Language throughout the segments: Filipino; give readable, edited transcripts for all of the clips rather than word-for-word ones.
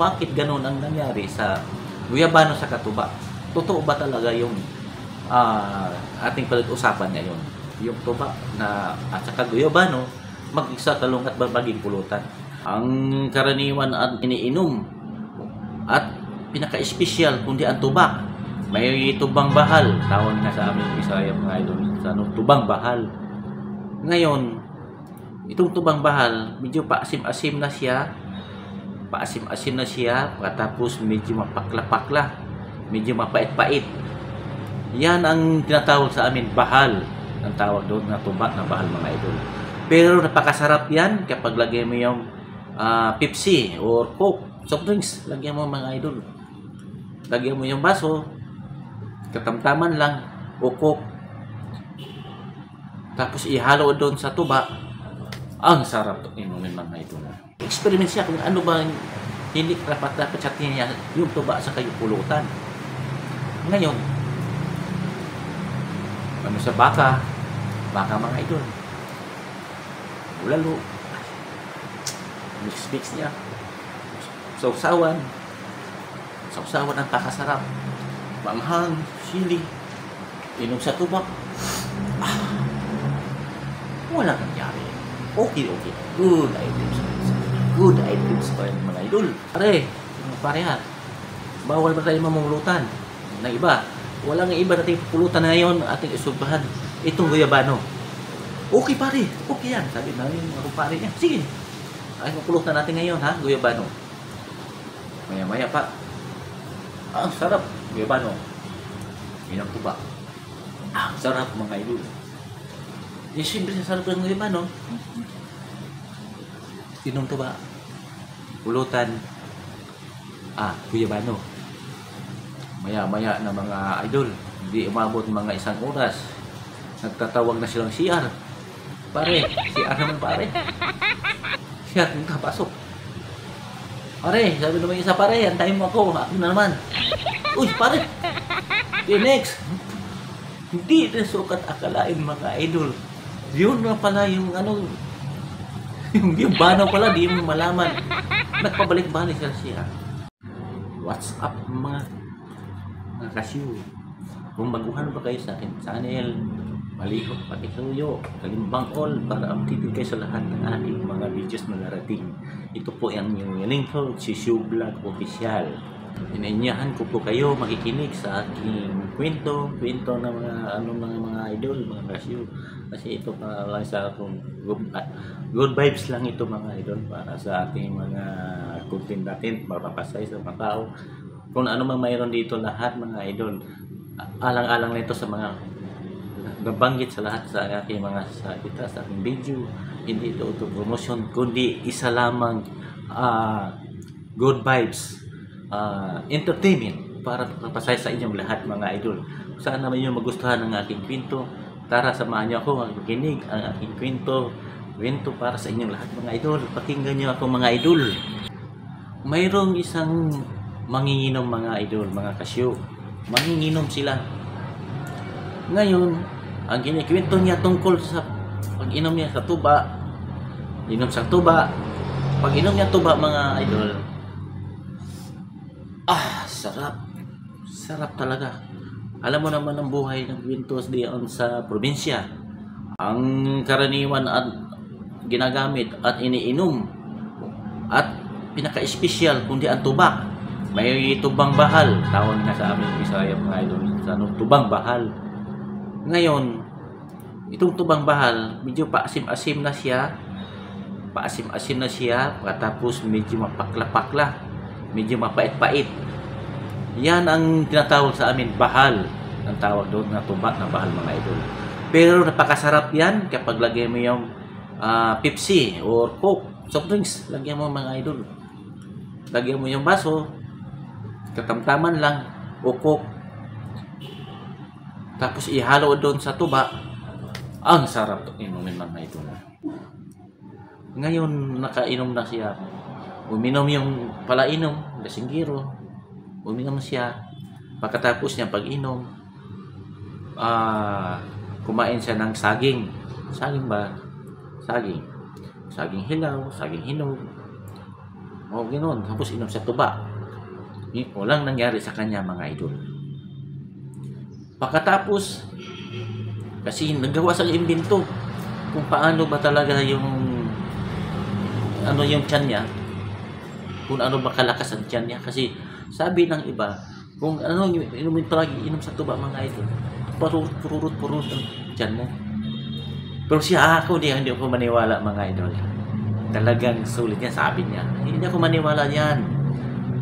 bakit ganun ang nangyari sa guyabano sa tuba? Totoo ba talaga yung ating pag-usapan ngayon? Yung tuba na at saka guyabano, mag-isa talong at maging pulutan. Ang karaniwan at iniinom at pinaka-espesyal kundi ang tuba. May tubang bahal, tawag na sa amin Bisaya mga idol, sa tubang bahal. Ngayon, itong tubang bahal, medyo paasim-asim na siya. Paasim-asim na siya, tapos medyo mapakla-pakla, medyo mapait-pait. Yan ang tinatawag sa amin, bahal. Ang tawag doon na tuba na bahal mga idol. Pero napakasarap yan kapag lagyan mo yung Pepsi or Coke, soft drinks, lagyan mo mga idol. Lagyan mo yung baso, katamtaman lang, o Coke. Tapos ihalo doon sa tuba. Ang sarap ito inumin mga idol. Experiment siya kung ano ba hindi dapat sa niya yung tuba sa kayo pulutan. Ngayon, ano sa baka mga idol. Lalo, mix niya. Sausawan ang pakasarap. Manghang, sili, inom sa tuba. Wala nangyari. Okay. Good items pa yung mga idol. Pare ha, bawal ba tayo mamulutan ng iba? Walang iba natin pulutan na ngayon ating isubahan. Itong guyabano. Okay pare, okay yan. Sabi na yung mga pare niya. Sige, ay mapulutan natin ngayon ha, guyabano. Maya-maya pa. Ang sarap, guyabano. Yan ang tuba. Ang sarap mga idol. Siyempre sa sarap ng guyabano. Inom tuba. Pulutan. Guyabano. Maya-maya na mga idol. Hindi umabot mga 1 oras. Nagtatawag na silang CR. Pare, CR naman pare. CR, pasok. Pare, sabi naman isa pare, antayin mo ako. Ako na naman. Uy, pare. Okay, next. Hindi na sukat akalain mga idol. Yun na pala yung yung banaw pala, di mo malaman. Nagpabalik-balik siya. What's up mga kasyu? Kung baguhan ba kayo sa akin channel, malihok, patisuyo, kalimbang all para updated kayo sa lahat ng ating mga videos na narating. Ito po ang yung lingkod, si Shu Vlog Official. Inainyahan ko po kayo makikinig sa aking kwento ng mga idol, mga kasyu. Kasi ito para lang sa akong good vibes lang ito mga idol para sa ating mga content natin, mapapasay sa mga tao. Kung ano man mayroon dito lahat mga idol, alang-alang nito sa mga nabanggit sa lahat sa aking mga sa aking video. Hindi ito promotion, kundi isa lamang good vibes, entertainment para mapasay sa inyong lahat mga idol. Saan naman yung magustuhan ng aking kwento, tara samahan niyo ako makikinig ang aking kwento para sa inyong lahat mga idol. Pakinggan niyo ako mga idol. Mayroong isang manginginom mga idol, mga kasyo. Manginginom sila. Ngayon, ang kinikwento niya tungkol sa pag-inom niya sa tuba. Inom sa tuba. Pag inom niya tuba mga idol, sarap. Sarap talaga. Alam mo naman ang buhay ng kwintos diyan sa probinsya. Ang karaniwan at ginagamit at iniinom at pinaka-espesyal kundi ang tuba. May tubang bahal, tawag na sa amin Bisaya mga idol, sa tubang bahal. Ngayon, itong tubang bahal, medyo paasim-asim na siya. Tapos medyo mapakla-pakla, medyo mapait-pait. Yan ang tinatawag sa amin, bahal. Ang tawag doon na tuba na bahal mga idol. Pero napakasarap yan kapag lagyan mo yung Pepsi or Coke, soft drinks, lagyan mo mga idol. Lagyan mo yung baso, katamtaman lang, o Coke. Tapos ihalo doon sa tuba. Ang sarap ito inumin mga idol. Ngayon, nakainom na siya. Uminom yung palainom, lasinggiro. Uminom siya. Pagkatapos niya pag-inom, kumain siya ng saging. Saging ba? Saging hilaw, saging hinog. O ganoon, tapos inom sa tuba. Walang nangyari sa kanya mga idol. Pagkatapos, kasi nagawa sa imbento kung paano ba talaga yung yung tiyan niya, kung ano ba kalakas ang tiyan niya. Kasi sabi ng iba, kung inumin palagi inom sa tuba mga idol, purut ang tiyan mo. Pero siya hindi ako maniwala mga idol. Talagang sulit niya, sabi niya. Hindi ako maniwala yan.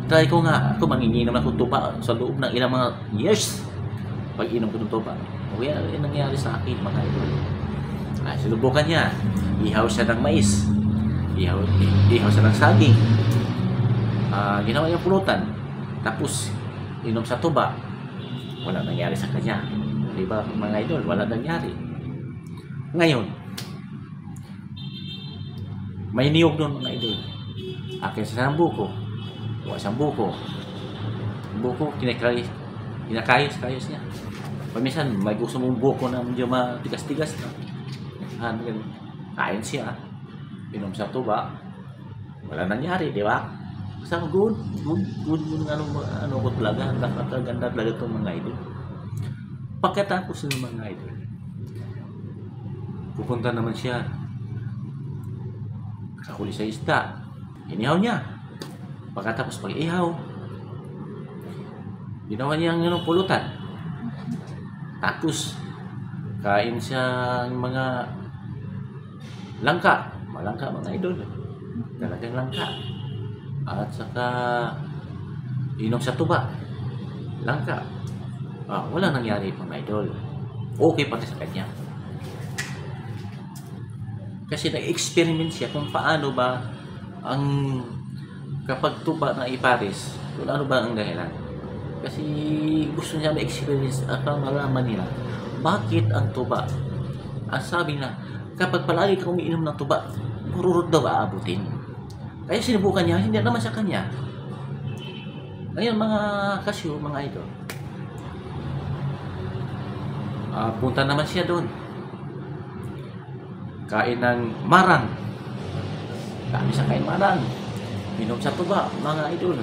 Try ko nga, ako manginginom ako tuba sa loob ng ilang mga years. Pag inom ko ng tuba, yan nangyari sa akin mga idol. Sinubukan niya. Ihaw siya ng mais. Ihaw siya ng saging. Ginawa niya pulutan. Tapos, inom sa tuba. Wala nangyari sa kanya. Diba mga idol? Wala nangyari. Ngayon, may niyog doon mga idol. Akin sa buko. Siyang buko. Buko, kinakayos niya. Paminsan, may gusto mong buko na medyo matigas-tigas na. Kain siya. Inom sa tuba. Wala nangyari, di ba? Basta good ko talaga. Napakaganda talaga itong mga idol. Pagkatapos ng mga idol, pupunta naman siya sa huli sa isda. Inihaw niya. Pagkatapos pag-ihaw, ginawa niya ang pulutan. Tapos, kain siya ng mga langka. Malangka mga idol. Talagang langka. At saka, inom sa tuba. Langka. Wala nangyari mga idol. Okay pati sa kanya. Kasi nag-experiment siya kung paano ba ang kapag tuba na ipares, kung ano ba ang dahilan. Kasi gusto niya ma-experience at malaman nila bakit ang tuba. Ang sabi na, kapag palagi ka umiinom ng tuba, pururot daw aabutin. Kaya sinubukan niya, hindi naman sa kanya. Ngayon mga kasyo, mga idol, punta naman siya doon. Kain ng marang. Kami sa kain marang. Minom sa tuba, mga idol.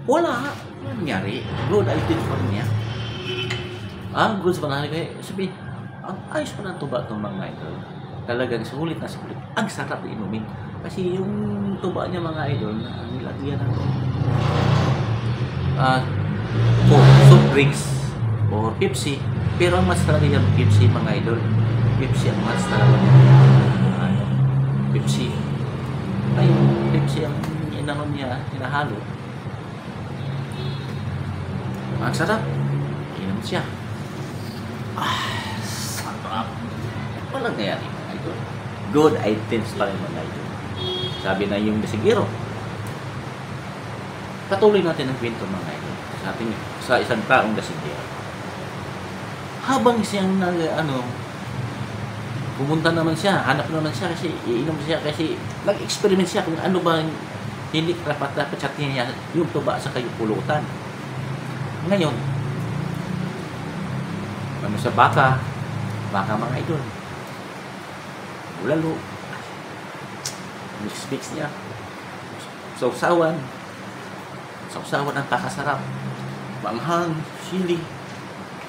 Wala nangyari. Good idea pa niya. Good sa panahal kayo. Sabihin, ayos pa ng tuba itong mga idol. Talagang sulit na sulit. Ang sarap inumin. Kasi yung tuba niya mga idol, nilagyan ng soft drinks or Pepsi. Pero ang mas talaga yung Pepsi mga idol. Pepsi ang mas talaga. Pepsi. Ay, Pepsi ang inanon niya, hinahalo. Ang sarap. Inom siya. Sarap. Walang nangyari mga idol. Good items pa rin mga idol. Sabi na yung dasigiro. Patuloy natin ang kwento mga idol. Sa isang taong dasigiro. Habang siyang pumunta naman siya, hanap naman siya kasi iinom siya kasi nag-experiment siya kung ano ba hindi dapat sa niya yung tuba sa kayong pulutan. Ngayon, sa baka mga idol, bulalo, mix niya, sausawan ang pakasarap, manghang, sili,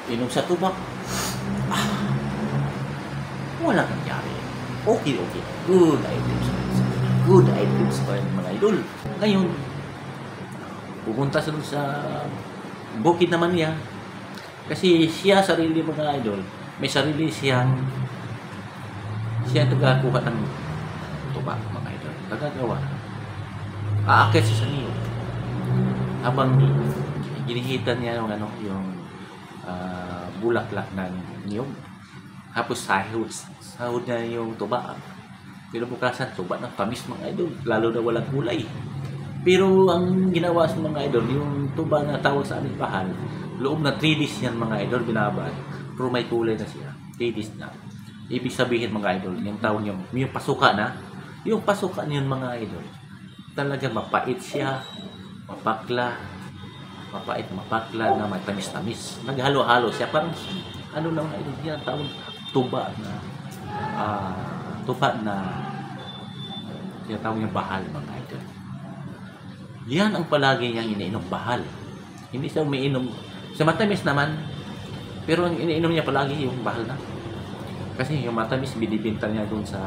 inom sa tuba. Wala nangyari. Okay. Good items pa rin mga idol. Ngayon, pupunta sa bukid naman niya. Kasi siya sarili mga idol, may sarili siya tagakuha ng tuba mga idol. Tagagawa. Aakit siya sa niyo. Habang ginihitan niya yung bulaklak ng niyog. Tapos sahod na yung tuba. Pero bukasan, tuba ng tamis mga idol. Lalo na walang kulay. Pero ang ginawa sa mga idol, yung tuba na tawag sa aming bahal, loob na 3 days yan mga idol, binabad. Pero may kulay na siya. 3 days na. Ibig sabihin mga idol, yung tawag niyo, yung pasuka na. Yung pasuka niyon mga idol, talaga mapait siya. Mapakla na may tamis-tamis. Naghalo-halo siya. Parang, na mga idol, yan tawag tuba na Tinatawag niya bahal, mga idol. Yan ang palagi niyang iniinom, bahal. Hindi siya umiinom. Sa matamis naman, pero ang iniinom niya palagi yung bahal na. Kasi yung matamis, binibinta niya doon sa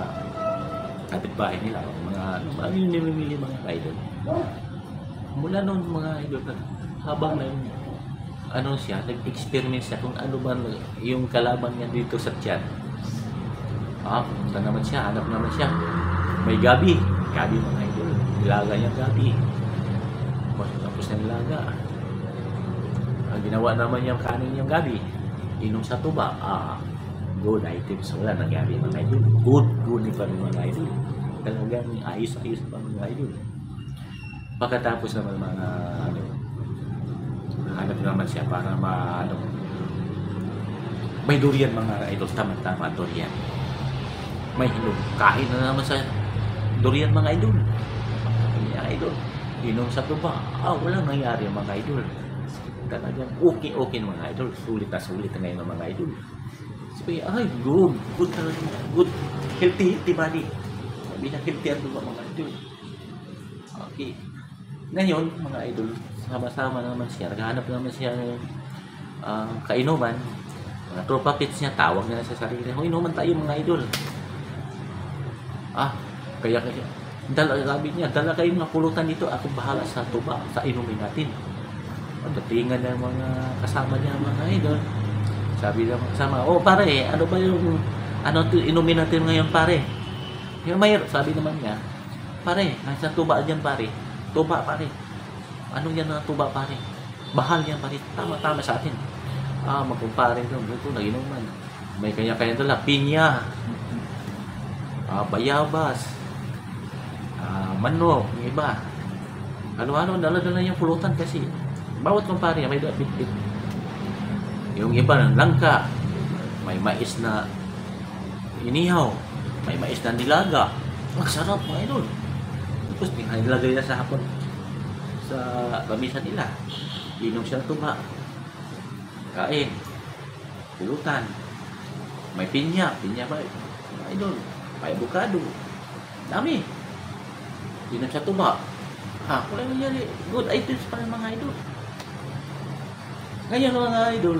kapitbahay nila. Mga nimimili mga idol. Mula noon mga idol, habang siya, nag-experiment siya kung ano ba yung kalaban niya dito sa tiyan. Punta naman siya, hanap naman siya. May gabi. Gabi mga idol. Nilaga niya gabi. Tapos na nilaga. Ang ginawa naman niyang kanin niyang gabi. Inom sa tuba. Good items. Wala nang gabi mga idol. Good pa rin mga idol. Talagang ayos-ayos pa mga idol. Pagkatapos naman mga hanap naman siya para may durian mga idol. Tama durian. May hinog. Kain na naman sa durian mga idol. Mga idol. Inom sa tuba. Wala nangyari mga idol. Talagang okay mga idol. Sulit na ngayon mga idol. Sabi, good talaga. Good. Healthy body. Sabi na healthy ang tuba mga idol. Okay. Ngayon mga idol, sama-sama naman siya. Naghahanap naman siya ng kainuman. Mga tropa pits niya. Tawag na sa sarili. Inuman tayo mga idol. Kaya sabi niya, dala kayong napulutan dito, ako bahala sa tuba, sa inumin natin. Pagdatingan ng mga kasama niya mga idol, sabi ng mga kasama, pare, ano ba yung, inumin natin ngayon pare? Yung sabi naman niya, pare, nasa tuba dyan pare, tuba pare, ano yan na tuba pare? Bahal yan pare, tama sa atin. Magkumpare doon, ito na inuman. May kanya-kanya dala, pinya, bayabas, manok, yung iba. Ano-ano, dala-dala yung pulutan kasi bawat kumpare may bit-bit. Yung iba ng langka, may mais na inihaw, may mais na nilaga. Ang sarap mga idol. Tapos nilagay na sa hapon sa lamisa nila. Inom siya ng tuba. Kain. Pulutan. May pinya ba? Mga idol. May avocado. Dami. Inom sa tuba. Wala nangyari. Good items pa ng mga idol. Ngayon mga idol,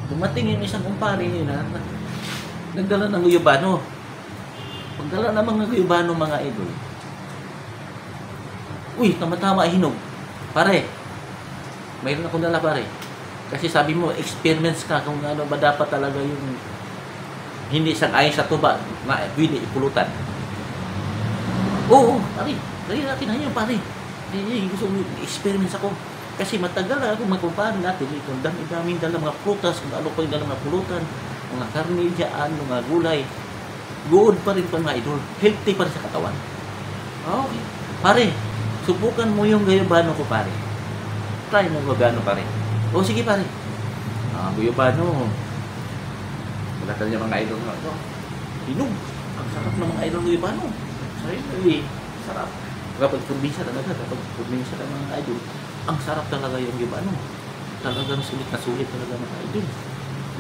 dumating yung isang kumpare nila, nagdala ng guyabano. Pagdala naman ng guyabano mga idol, tama-tama hinog. Pare, mayroon akong dala pare. Kasi sabi mo, experiments ka kung ano ba dapat talaga yung hindi sang-ayon sa tuba na pwede ipulutan. Pare, dali natin na yun pare. Gusto mo experiments ako. Kasi matagal ako magkumpare natin ito. Dami-daming dala mga prutas, kung ano pa yung dala mga pulutan, mga karne dyan, mga gulay. Good pa rin pa mga idol. Healthy pa rin sa katawan. Okay. Pare, subukan mo yung guyabano ko pare. Try mo guyabano pare. Sige pare. Guyabano. Magkatan niya mga idol nga. Hinog. Ang sarap ng mga idol guyabano. Sarap. Kapag probinsya talaga, ng mga idol, ang sarap talaga yung guyabano. Talagang sulit talaga mga idol.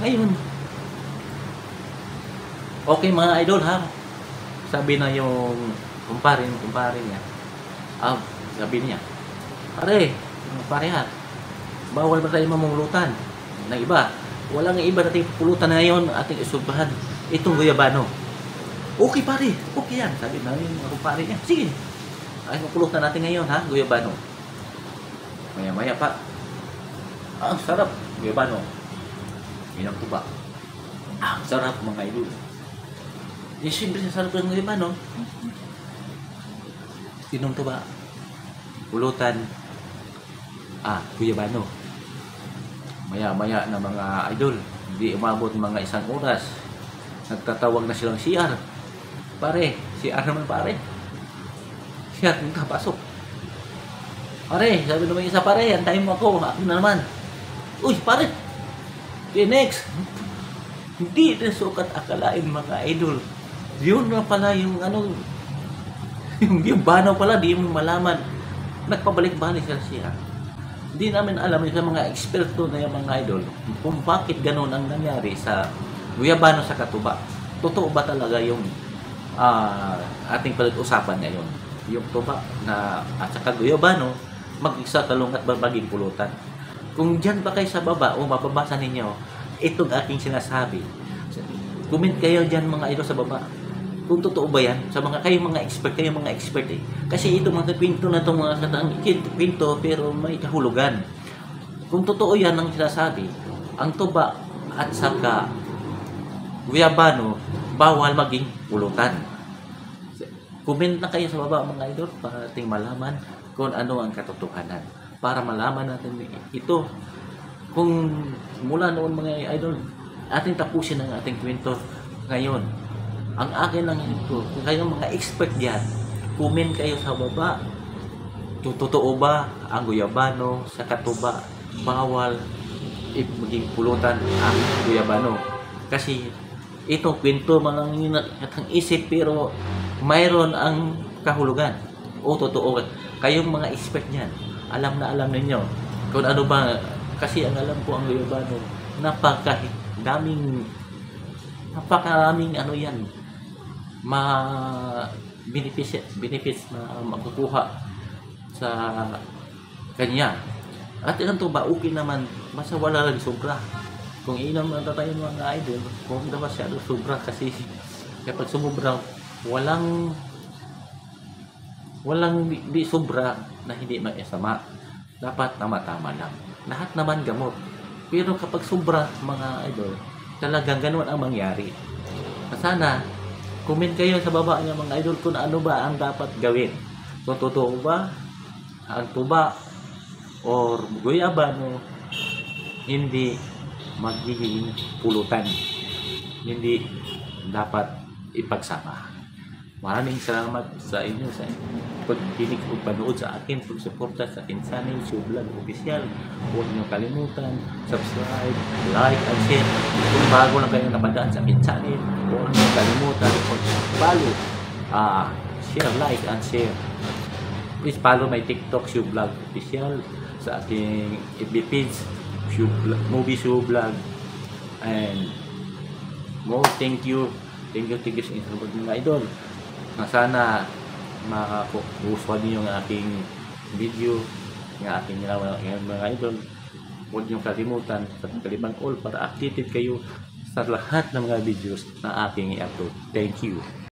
Ngayon, okay mga idol ha. Sabi na yung kumpare niya. Sabi niya, pare ha, bawal ba tayo mamulutan ng iba? Walang iba nating pulutan na ngayon ating isubahan. Itong guyabano. Okay pare, okay yan. Sabi na yung kumpare niya, sige. Ay, mapulutan natin ngayon ha, guyabano. Maya-maya pa. Ang sarap, guyabano. Inang tuba. Ang sarap mga idol. Siyempre sa sarap ng guyabano. Inang tuba. Pulutan. Guyabano. Maya-maya na mga idol. Hindi umabot mga 1 oras. Nagtatawag na silang CR. Pare, CR naman pare. CR, pasok. Pare, sabi naman isa pare, antayin mo ako. Ako na naman. Pare. Okay, next. Hindi na sukat akalain mga idol. Yun na pala yung yung banaw pala, di mo malaman. Nagpabalik-balik siya. Hindi namin alam sa mga eksperto na yung mga idol kung bakit ganun ang nangyari sa guyabano sa katuba. Totoo ba talaga yung ating pag-usapan ngayon? yung tuba na at saka guyabano, mag-isa talong at maging pulutan. Kung dyan pa kayo sa baba o mababasa ninyo itong aking sinasabi, comment kayo dyan mga idol sa baba. Kung totoo ba yan, sa mga mga expert eh. Kasi itong mga kwento na itong mga katang kwento pero may kahulugan. Kung totoo yan ang sinasabi, ang tuba at saka guyabano, bawal maging pulutan. Comment na kayo sa baba mga idol para ating malaman kung ano ang katotohanan. Para malaman natin ito. Kung mula noon mga idol, ating tapusin ang ating kwento ngayon. Ang akin lang ito, kung kayong mga expert diyan, comment kayo sa baba. Totoo ba ang guyabano sa katuba bawal maging pulutan ang guyabano? Kasi itong kwento mga natang isip pero mayroon ang kahulugan. O totoo, kayong mga expert diyan, alam na alam ninyo kung ano ba, kasi ang alam ko ang guyabano, napakaraming ano yan, benefits na makukuha sa kanya. At ang tuba, okay naman, basta wala lang sobra. Kung inom na tayo mga idol, kung na masyado sobra, kasi kapag sumubra, walang di sobra na hindi maisama. Dapat tama-tama lang. Lahat naman gamot. Pero kapag sobra mga idol, talagang ganoon ang mangyari. Sana comment kayo sa baba niya mga idol kung ano ba ang dapat gawin. Kung totoo ba ang tuba or guyabano hindi magiging pulutan. Hindi dapat ipagsama. Maraming salamat sa inyo sa pagkinig o panood sa akin, pagsuporta sa akin channel, Showvlog Official. Huwag niyo kalimutan, subscribe, like, and share. Kung bago lang kayo napadaan sa akin channel, huwag niyo kalimutan follow, share, like, and share. Please follow my TikTok, Showvlog Official, sa aking FB page, Movie Showvlog, and more. Thank you sa inyo mga idol. Sana makakuha niyo ang aking video, ng aking mga idol. Huwag niyo kalimutan sa kaliban all para updated kayo sa lahat ng mga videos na aking i-upload. Thank you.